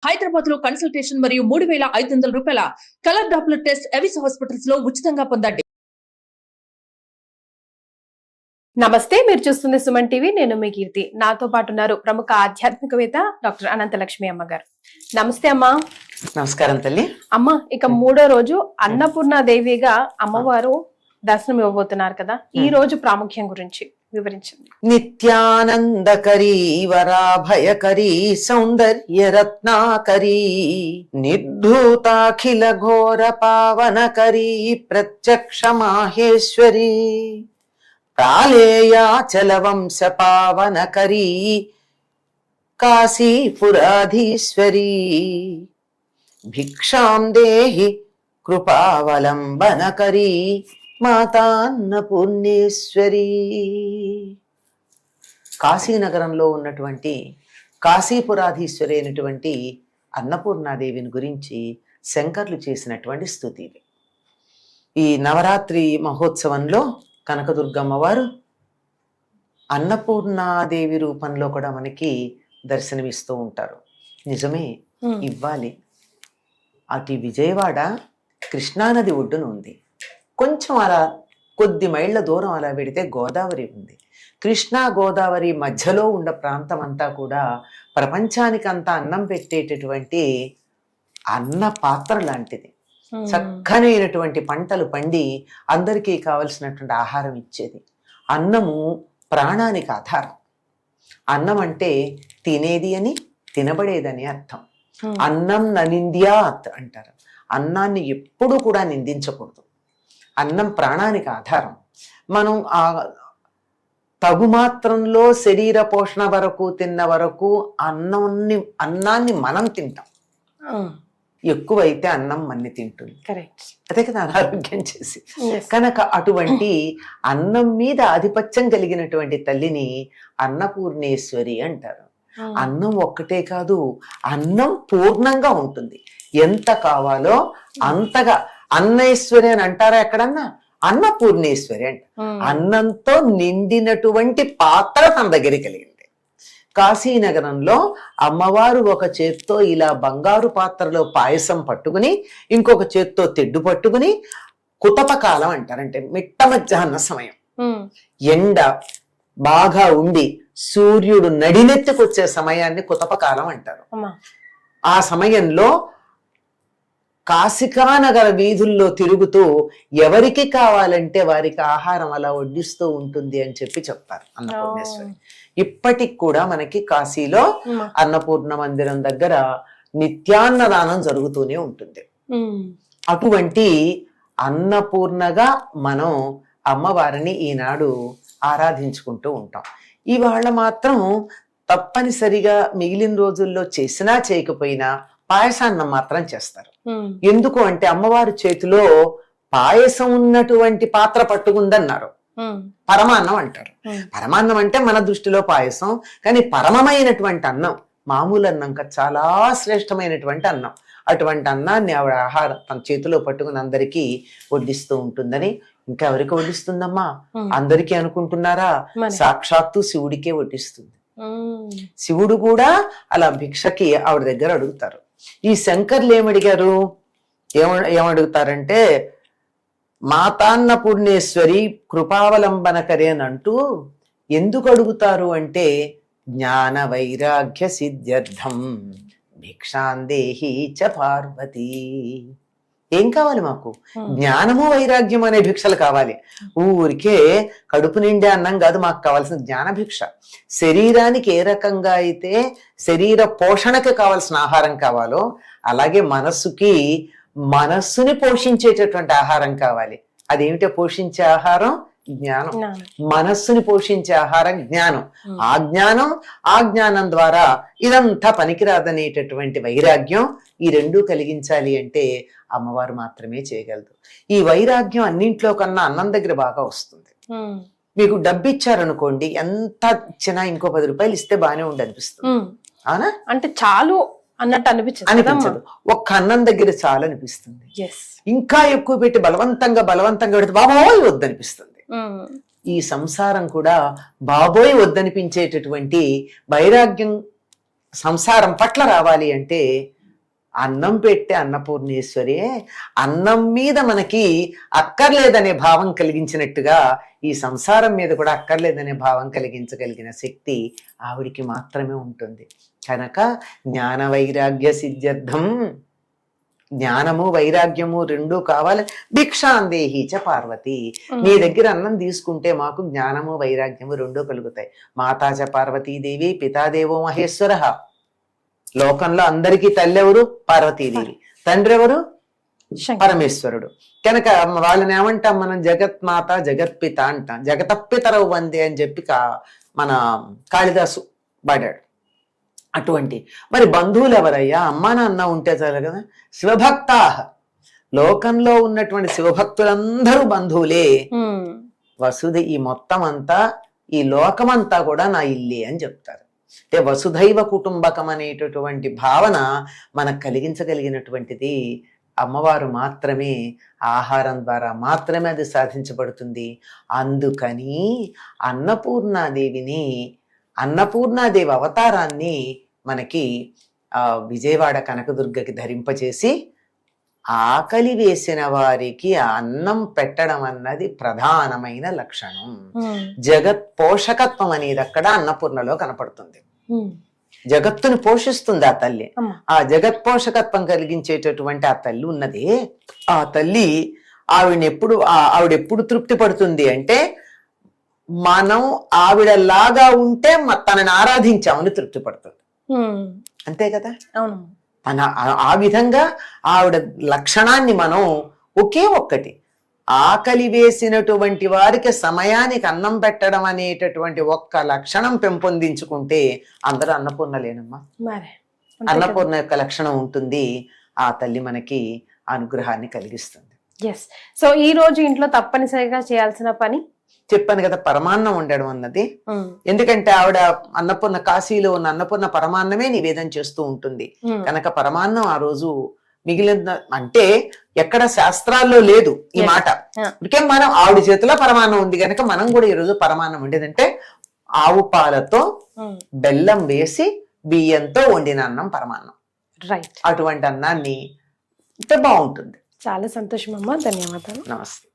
హైదరాబాద్ లో కన్సల్టేషన్ మరియు 3,500 రూపాయల colour Doppler test Avis hospitals లో ఉచితంగా పొందండి. నమస్తే, మీరు చూస్తుంది సుమన్ టీవీ. నేను మీ కీర్తి. నాతో పాటు ఉన్నారు ప్రముఖ ఆధ్యాత్మికవేత్త డాక్టర్ అనంతలక్ష్మి అమ్మగారు. నమస్తే అమ్మా. నమస్కారం తల్లి. అమ్మ, ఇక మూడో రోజు అన్నపూర్ణాదేవిగా అమ్మవారు దర్శనం ఇవ్వబోతున్నారు కదా, ఈ రోజు ప్రాముఖ్యం గురించి వివరించండి. నిత్యానందకరీ వరాభయకరీ సౌందర్య రత్నాకరీ నిర్ధూతాఖిల ఘోర పావనకరీ ప్రత్యక్ష మాహేశ్వరీ ప్రాళేయాచల వంశ పావనకరీ కాశీపురాధీశ్వరీ భిక్షాం దేహి కృపావలంబనకరీ మాతాన్నపూర్ణేశ్వరీ. కాశీనగరంలో ఉన్నటువంటి కాశీపురాధీశ్వరి అయినటువంటి అన్నపూర్ణాదేవిని గురించి శంకర్లు చేసినటువంటి స్తుతి. ఈ నవరాత్రి మహోత్సవంలో కనకదుర్గమ్మ వారు అన్నపూర్ణాదేవి రూపంలో కూడా మనకి దర్శనమిస్తూ ఉంటారు. నిజమే, ఇవ్వాలి. అటు విజయవాడ కృష్ణానది ఒడ్డున ఉంది. కొంచెం అలా కొద్ది మైళ్ళ దూరం అలా వెడితే గోదావరి ఉంది. కృష్ణా గోదావరి మధ్యలో ఉన్న ప్రాంతం అంతా కూడా ప్రపంచానికంతా అన్నం పెట్టేటటువంటి అన్న పాత్ర లాంటిది. చక్కనైనటువంటి పంటలు పండి అందరికీ కావలసినటువంటి ఆహారం ఇచ్చేది. అన్నము ప్రాణానికి ఆధారం. అన్నం అంటే తినేది అని, తినబడేదని అర్థం. అన్నం ననింద్యాత్ అంటారు. అన్నాన్ని ఎప్పుడూ కూడా నిందించకూడదు. అన్నం ప్రాణానికి ఆధారం. మనం ఆ తగుమాత్రంలో శరీర పోషణ వరకు తిన్న వరకు అన్నాన్ని మనం తింటాం. ఎక్కువైతే అన్నం మన్ని తింటుంది. అదే కదా అనారోగ్యం చేసి. కనుక అటువంటి అన్నం మీద ఆధిపత్యం కలిగినటువంటి తల్లిని అన్నపూర్ణేశ్వరి అంటారు. అన్నం ఒక్కటే కాదు, అన్నం పూర్ణంగా ఉంటుంది. ఎంత కావాలో అంతగా. అన్నేశ్వరి అని అంటారా ఎక్కడన్నా? అన్నపూర్ణేశ్వరి అంట. అన్నంతో నిండినటువంటి పాత్ర తన దగ్గర కలిగింది. కాశీనగరంలో అమ్మవారు ఒక చేత్తో ఇలా బంగారు పాత్రలో పాయసం పట్టుకుని, ఇంకొక చేత్తో తెడ్డు పట్టుకుని, కుతపకాలం అంటారంటే మిట్ట మధ్యాహ్న సమయం, ఎండ బాగా ఉండి సూర్యుడు నడినెత్తుకొచ్చే సమయాన్ని కుతపకాలం అంటారు. ఆ సమయంలో కాశికానగర వీధుల్లో తిరుగుతూ ఎవరికి కావాలంటే వారికి ఆహారం అలా వడ్డిస్తూ ఉంటుంది అని చెప్పి చెప్తారు అన్నపూర్ణేశ్వరి. ఇప్పటికి కూడా మనకి కాశీలో అన్నపూర్ణ మందిరం దగ్గర నిత్యాన్నదానం జరుగుతూనే ఉంటుంది. అటువంటి అన్నపూర్ణగా మనం అమ్మవారిని ఈనాడు ఆరాధించుకుంటూ ఉంటాం. ఇవాళ మాత్రం తప్పనిసరిగా మిగిలిన రోజుల్లో చేసినా చేయకపోయినా పాయసాన్నం మాత్రం చేస్తారు. ఎందుకు అంటే అమ్మవారి చేతిలో పాయసం ఉన్నటువంటి పాత్ర పట్టుకుందన్నారు. పరమాన్నం అంటారు. పరమాన్నం అంటే మన దృష్టిలో పాయసం, కానీ పరమమైనటువంటి అన్నం, మామూలు అన్నం చాలా శ్రేష్టమైనటువంటి అన్నం. అటువంటి అన్నాన్ని ఆవిడ ఆహారం తన చేతిలో పట్టుకుని అందరికీ వడ్డిస్తూ ఉంటుందని. ఇంకా ఎవరికి వడ్డిస్తుందమ్మా? అందరికీ అనుకుంటున్నారా? సాక్షాత్తు శివుడికే వడ్డిస్తుంది. శివుడు కూడా అలా భిక్షకి ఆవిడ దగ్గర అడుగుతారు. ఈ శంకర్లు ఏమడిగారు? ఏమడుగుతారంటే మాతాన్నపూర్ణేశ్వరి కృపావలంబనకరే అని అంటూ ఎందుకు అడుగుతారు అంటే, జ్ఞాన వైరాగ్య సిద్ధ్యర్థం భిక్షాందేహి చ పార్వతీ. ఏం కావాలి మాకు? జ్ఞానము వైరాగ్యం అనే భిక్షలు కావాలి. ఊరికే కడుపు నిండే అన్నం కాదు మాకు కావాల్సిన జ్ఞాన భిక్ష. శరీరానికి ఏ రకంగా అయితే శరీర పోషణకి కావాల్సిన ఆహారం కావాలో, అలాగే మనస్సుని పోషించేటటువంటి ఆహారం కావాలి. అదేమిటో పోషించే ఆహారం? జ్ఞానం. మనస్సుని పోషించే ఆహారం జ్ఞానం. ఆ జ్ఞానం ద్వారా ఇదంతా పనికిరాదనేటటువంటి వైరాగ్యం, ఈ రెండూ కలిగించాలి అంటే అమ్మవారు మాత్రమే చేయగలదు. ఈ వైరాగ్యం అన్నింట్లో కన్నా అన్నం దగ్గర బాగా వస్తుంది. మీకు డబ్బు ఇచ్చారనుకోండి, ఎంత ఇచ్చినా ఇంకో 10 రూపాయలు ఇస్తే బానే ఉండి అనిపిస్తుంది. అవునా? అంటే చాలు అన్నట్టు అనిపించదు. ఒక్క అన్నం దగ్గర చాలు అనిపిస్తుంది. ఇంకా ఎక్కువ పెట్టి బలవంతంగా పెడితే బాబోయ్ వద్దనిపిస్తుంది. ఈ సంసారం కూడా బాబోయ్ వద్దనిపించేటటువంటి వైరాగ్యం సంసారం పట్ల రావాలి అంటే అన్నం పెట్టే అన్నపూర్ణేశ్వరి అన్నం మీద మనకి అక్కర్లేదనే భావం కలిగించినట్టుగా ఈ సంసారం మీద కూడా అక్కర్లేదనే భావం కలిగించగలిగిన శక్తి ఆవిడికి మాత్రమే ఉంటుంది. కనుక జ్ఞాన వైరాగ్య సిద్ధ్యర్థం, జ్ఞానము వైరాగ్యము రెండూ కావాలి. భిక్షాందేహి చ పార్వతి, నీ దగ్గర అన్నం తీసుకుంటే మాకు జ్ఞానము వైరాగ్యము రెండూ కలుగుతాయి. మాతాచ పార్వతీదేవి, పితాదేవో మహేశ్వర. లోకంలో అందరికీ తల్లి ఎవరు? పార్వతీదేవి. తండ్రి ఎవరు? పరమేశ్వరుడు. కనుక వాళ్ళని ఏమంటాం మనం? జగత్మాత జగత్పిత అంటాం. జగతపితరవు వందే అని చెప్పి మన కాళిదాసు పాడాడు. అటువంటి మరి బంధువులు ఎవరయ్యా? అమ్మా నాన్న ఉంటే చాలు కదా. శివభక్తా, లోకంలో ఉన్నటువంటి శివభక్తులందరూ బంధువులే. వసుధి, ఈ మొత్తం అంతా, ఈ లోకమంతా కూడా నా ఇల్లే అని చెప్తారు. అంటే వసుధైవ కుటుంబకం అనేటటువంటి భావన మనకు కలిగించగలిగినటువంటిది అమ్మవారు మాత్రమే. ఆహారం ద్వారా మాత్రమే అది సాధించబడుతుంది. అందుకని అన్నపూర్ణాదేవి అవతారాన్ని మనకి విజయవాడ కనకదుర్గకి ధరింపచేసి ఆకలి వేసిన వారికి అన్నం పెట్టడం అన్నది ప్రధానమైన లక్షణం. జగత్ పోషకత్వం అనేది అక్కడ అన్నపూర్ణలో కనపడుతుంది. జగత్తుని పోషిస్తుంది ఆ తల్లి. ఆ జగత్ పోషకత్వం కలిగించేటటువంటి ఆ తల్లి ఉన్నది. ఆ తల్లి ఆవిడెప్పుడు తృప్తి పడుతుంది అంటే మనం ఆవిడలాగా ఉంటే తనని ఆరాధించామని తృప్తి పడుతుంది. అంతే కదా. ఆ విధంగా ఆవిడ లక్షణాన్ని మనం ఒకే ఒక్కటి, ఆకలి వేసినటువంటి వారికి సమయానికి అన్నం పెట్టడం అనేటటువంటి ఒక్క లక్షణం పెంపొందించుకుంటే అందరూ అన్నపూర్ణలేనమ్మా. అన్నపూర్ణ యొక్క లక్షణం ఉంటుంది. ఆ తల్లి మనకి అనుగ్రహాన్ని కలిగిస్తుంది. సో ఈ రోజు ఇంట్లో తప్పనిసరిగా చేయాల్సిన పని చెప్పాను కదా, పరమాన్నం వండడం అన్నది. ఎందుకంటే ఆవిడ అన్నపూర్ణ, కాశీలో ఉన్న అన్నపూర్ణ పరమాన్నమే నివేదన చేస్తూ ఉంటుంది. కనుక పరమాన్నం ఆ రోజు మిగిలిన, అంటే ఎక్కడ శాస్త్రాల్లో లేదు ఈ మాట. అందుకే మనం ఆవిడ చేతిలో పరమాన్నం ఉంది కనుక మనం కూడా ఈ రోజు పరమాన్నం వండేదంటే ఆవు పాలతో బెల్లం వేసి బియ్యంతో వండిన అన్నం పరమాన్నం. రైట్. అటువంటి అన్నాన్ని బాగుంటుంది. చాలా సంతోషం అమ్మా, ధన్యవాదాలు. నమస్తే.